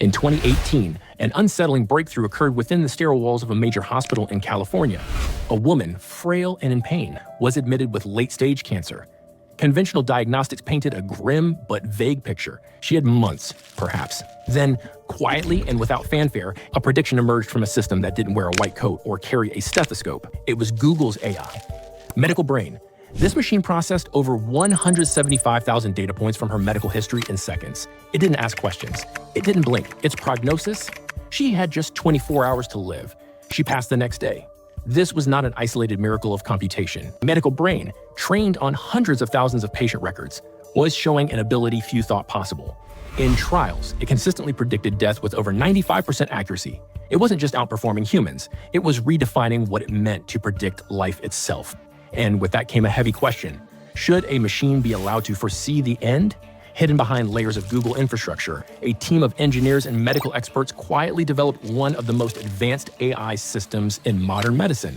In 2018, an unsettling breakthrough occurred within the sterile walls of a major hospital in California. A woman, frail and in pain, was admitted with late-stage cancer. Conventional diagnostics painted a grim but vague picture. She had months, perhaps. Then, quietly and without fanfare, a prediction emerged from a system that didn't wear a white coat or carry a stethoscope. It was Google's AI. Medical Brain. This machine processed over 175,000 data points from her medical history in seconds. It didn't ask questions. It didn't blink. Its prognosis? She had just 24 hours to live. She passed the next day. This was not an isolated miracle of computation. Medical Brain, trained on hundreds of thousands of patient records, was showing an ability few thought possible. In trials, it consistently predicted death with over 95% accuracy. It wasn't just outperforming humans, it was redefining what it meant to predict life itself. And with that came a heavy question. Should a machine be allowed to foresee the end? Hidden behind layers of Google infrastructure, a team of engineers and medical experts quietly developed one of the most advanced AI systems in modern medicine.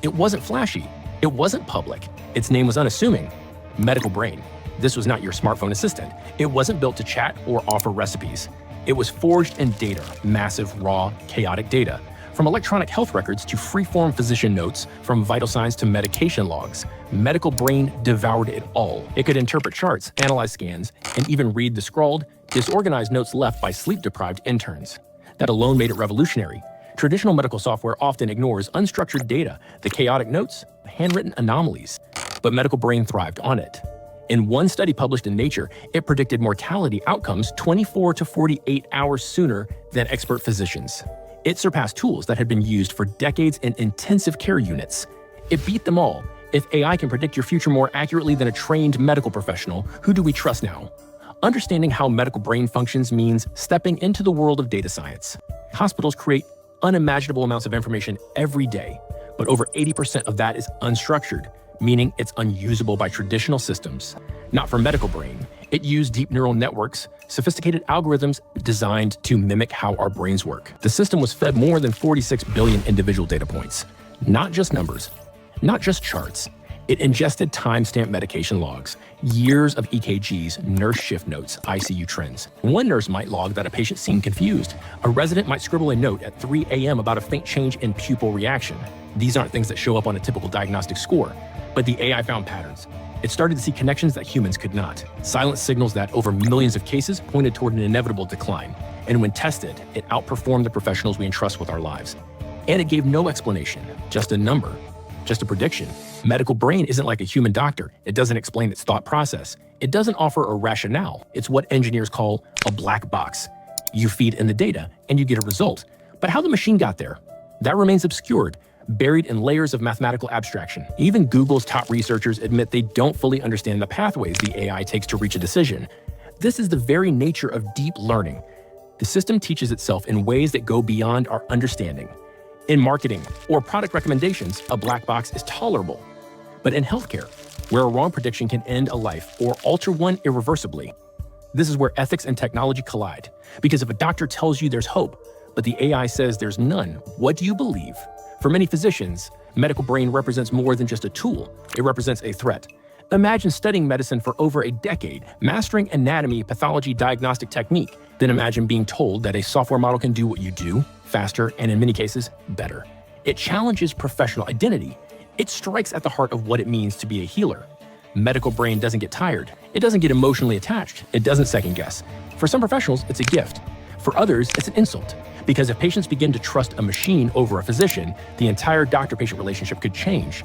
It wasn't flashy. It wasn't public. Its name was unassuming. Medical Brain. This was not your smartphone assistant. It wasn't built to chat or offer recipes. It was forged in data, massive, raw, chaotic data. From electronic health records to free-form physician notes, from vital signs to medication logs, Medical Brain devoured it all. It could interpret charts, analyze scans, and even read the scrawled, disorganized notes left by sleep-deprived interns. That alone made it revolutionary. Traditional medical software often ignores unstructured data, the chaotic notes, handwritten anomalies. But Medical Brain thrived on it. In one study published in Nature, it predicted mortality outcomes 24 to 48 hours sooner than expert physicians. It surpassed tools that had been used for decades in intensive care units. It beat them all. If AI can predict your future more accurately than a trained medical professional, who do we trust now? Understanding how Medical Brain functions means stepping into the world of data science. Hospitals create unimaginable amounts of information every day, but over 80% of that is unstructured, meaning it's unusable by traditional systems. Not for Medical Brain. It used deep neural networks, sophisticated algorithms designed to mimic how our brains work. The system was fed more than 46 billion individual data points. Not just numbers, not just charts. It ingested time-stamped medication logs, years of EKGs, nurse shift notes, ICU trends. One nurse might log that a patient seemed confused. A resident might scribble a note at 3 a.m. about a faint change in pupil reaction. These aren't things that show up on a typical diagnostic score, but the AI found patterns. It started to see connections that humans could not. Silent signals that, over millions of cases, pointed toward an inevitable decline. And when tested, it outperformed the professionals we entrust with our lives. And it gave no explanation, just a number, just a prediction. Medical Brain isn't like a human doctor. It doesn't explain its thought process. It doesn't offer a rationale. It's what engineers call a black box. You feed in the data, and you get a result. But how the machine got there, that remains obscured, buried in layers of mathematical abstraction. Even Google's top researchers admit they don't fully understand the pathways the AI takes to reach a decision. This is the very nature of deep learning. The system teaches itself in ways that go beyond our understanding. In marketing or product recommendations, a black box is tolerable. But in healthcare, where a wrong prediction can end a life or alter one irreversibly, this is where ethics and technology collide. Because if a doctor tells you there's hope, but the AI says there's none, what do you believe? For many physicians, Medical Brain represents more than just a tool. It represents a threat. Imagine studying medicine for over a decade, mastering anatomy, pathology, diagnostic technique. Then imagine being told that a software model can do what you do, faster, and in many cases, better. It challenges professional identity. It strikes at the heart of what it means to be a healer. Medical Brain doesn't get tired. It doesn't get emotionally attached. It doesn't second guess. For some professionals, it's a gift. For others, it's an insult. Because if patients begin to trust a machine over a physician, the entire doctor-patient relationship could change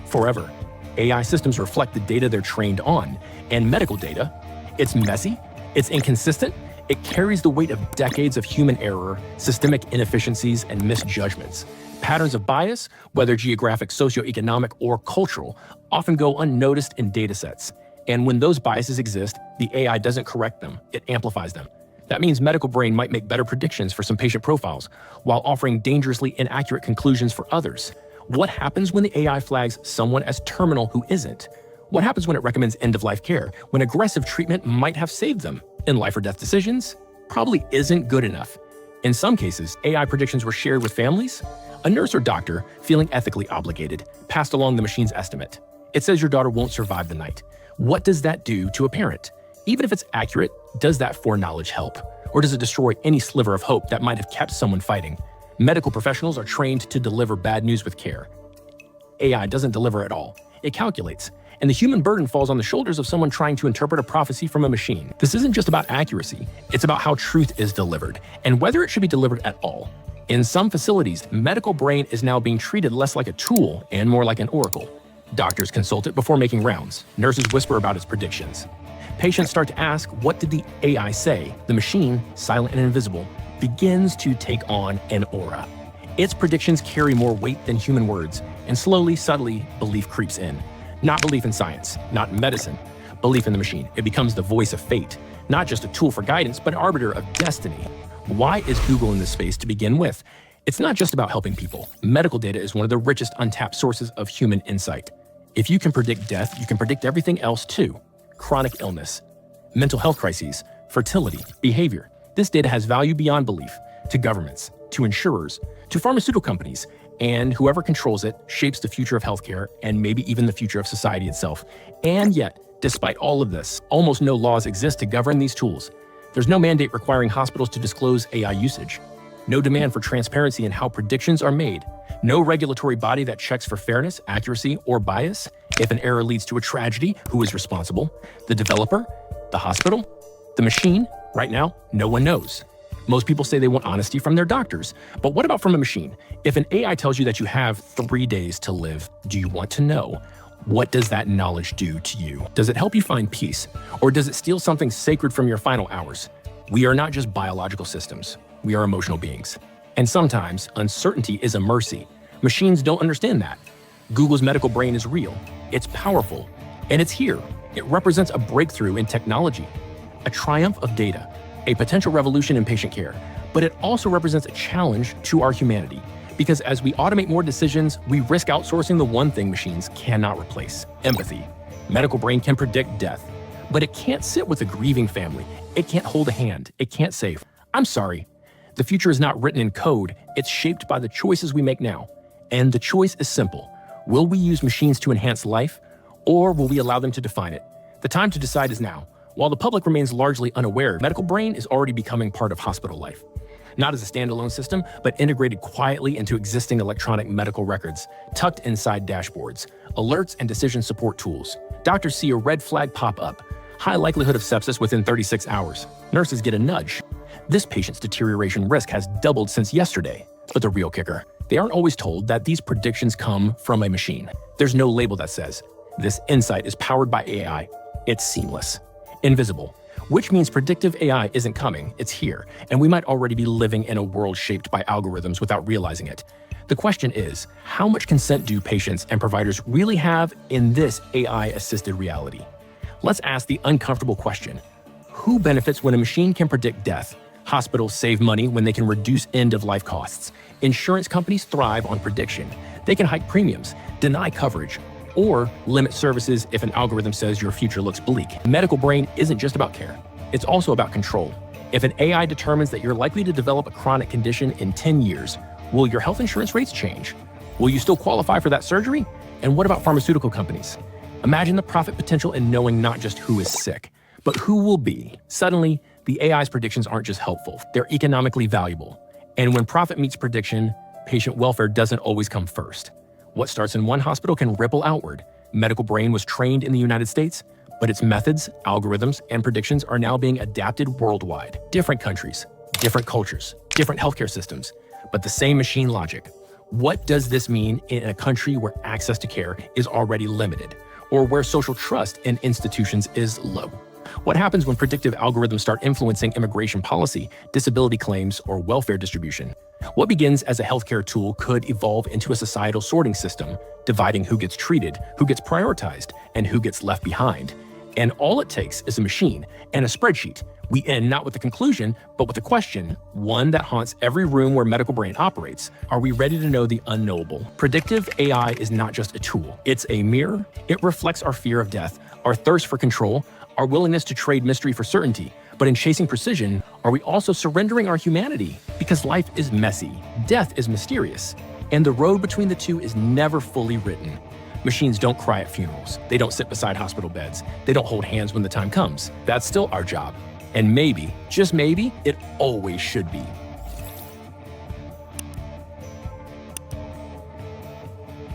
forever. AI systems reflect the data they're trained on, and medical data, it's messy, it's inconsistent, it carries the weight of decades of human error, systemic inefficiencies, and misjudgments. Patterns of bias, whether geographic, socioeconomic, or cultural, often go unnoticed in datasets. And when those biases exist, the AI doesn't correct them, it amplifies them. That means Medical Brain might make better predictions for some patient profiles, while offering dangerously inaccurate conclusions for others. What happens when the AI flags someone as terminal who isn't? What happens when it recommends end-of-life care, when aggressive treatment might have saved them? In life or death decisions, probably isn't good enough. In some cases, AI predictions were shared with families. A nurse or doctor, feeling ethically obligated, passed along the machine's estimate. It says your daughter won't survive the night. What does that do to a parent? Even if it's accurate, does that foreknowledge help? Or does it destroy any sliver of hope that might have kept someone fighting? Medical professionals are trained to deliver bad news with care. AI doesn't deliver at all. It calculates. And the human burden falls on the shoulders of someone trying to interpret a prophecy from a machine. This isn't just about accuracy. It's about how truth is delivered, and whether it should be delivered at all. In some facilities, medical brain is now being treated less like a tool and more like an oracle. Doctors consult it before making rounds. Nurses whisper about its predictions. Patients start to ask, what did the AI say? The machine, silent and invisible, begins to take on an aura. Its predictions carry more weight than human words, and slowly, subtly, belief creeps in. Not belief in science, not in medicine, belief in the machine. It becomes the voice of fate, not just a tool for guidance, but an arbiter of destiny. Why is Google in this space to begin with? It's not just about helping people. Medical data is one of the richest untapped sources of human insight. If you can predict death, you can predict everything else too. Chronic illness, mental health crises, fertility, behavior. This data has value beyond belief to governments, to insurers, to pharmaceutical companies, and whoever controls it shapes the future of healthcare and maybe even the future of society itself. And yet, despite all of this, almost no laws exist to govern these tools. There's no mandate requiring hospitals to disclose AI usage. No demand for transparency in how predictions are made. No regulatory body that checks for fairness, accuracy, or bias. If an error leads to a tragedy, who is responsible? The developer? The hospital? The machine? Right now, no one knows. Most people say they want honesty from their doctors. But what about from a machine? If an AI tells you that you have 3 days to live, do you want to know? What does that knowledge do to you? Does it help you find peace? Or does it steal something sacred from your final hours? We are not just biological systems. We are emotional beings. And sometimes, uncertainty is a mercy. Machines don't understand that. Google's medical brain is real. It's powerful. And it's here. It represents a breakthrough in technology, a triumph of data, a potential revolution in patient care. But it also represents a challenge to our humanity. Because as we automate more decisions, we risk outsourcing the one thing machines cannot replace: empathy. Medical brain can predict death, but it can't sit with a grieving family. It can't hold a hand. It can't say, "I'm sorry." The future is not written in code. It's shaped by the choices we make now. And the choice is simple. Will we use machines to enhance life, or will we allow them to define it? The time to decide is now. While the public remains largely unaware, medical brain is already becoming part of hospital life. Not as a standalone system, but integrated quietly into existing electronic medical records, tucked inside dashboards, alerts, and decision support tools. Doctors see a red flag pop up. High likelihood of sepsis within 36 hours. Nurses get a nudge. This patient's deterioration risk has doubled since yesterday. But the real kicker, they aren't always told that these predictions come from a machine. There's no label that says, this insight is powered by AI. It's seamless, invisible, which means predictive AI isn't coming, it's here, and we might already be living in a world shaped by algorithms without realizing it. The question is, how much consent do patients and providers really have in this AI-assisted reality? Let's ask the uncomfortable question. Who benefits when a machine can predict death? Hospitals save money when they can reduce end-of-life costs. Insurance companies thrive on prediction. They can hike premiums, deny coverage, or limit services if an algorithm says your future looks bleak. Medical brain isn't just about care. It's also about control. If an AI determines that you're likely to develop a chronic condition in 10 years, will your health insurance rates change? Will you still qualify for that surgery? And what about pharmaceutical companies? Imagine the profit potential in knowing not just who is sick, but who will be. Suddenly, the AI's predictions aren't just helpful, they're economically valuable. And when profit meets prediction, patient welfare doesn't always come first. What starts in one hospital can ripple outward. Medical brain was trained in the United States, but its methods, algorithms, and predictions are now being adapted worldwide. Different countries, different cultures, different healthcare systems, but the same machine logic. What does this mean in a country where access to care is already limited, or where social trust in institutions is low? What happens when predictive algorithms start influencing immigration policy, disability claims, or welfare distribution? What begins as a healthcare tool could evolve into a societal sorting system, dividing who gets treated, who gets prioritized, and who gets left behind. And all it takes is a machine and a spreadsheet. We end not with the conclusion, but with a question, one that haunts every room where medical brain operates. Are we ready to know the unknowable? Predictive AI is not just a tool. It's a mirror. It reflects our fear of death, our thirst for control, our willingness to trade mystery for certainty. But in chasing precision, are we also surrendering our humanity? Because life is messy, death is mysterious, and the road between the two is never fully written. Machines don't cry at funerals. They don't sit beside hospital beds. They don't hold hands when the time comes. That's still our job. And maybe, just maybe, it always should be.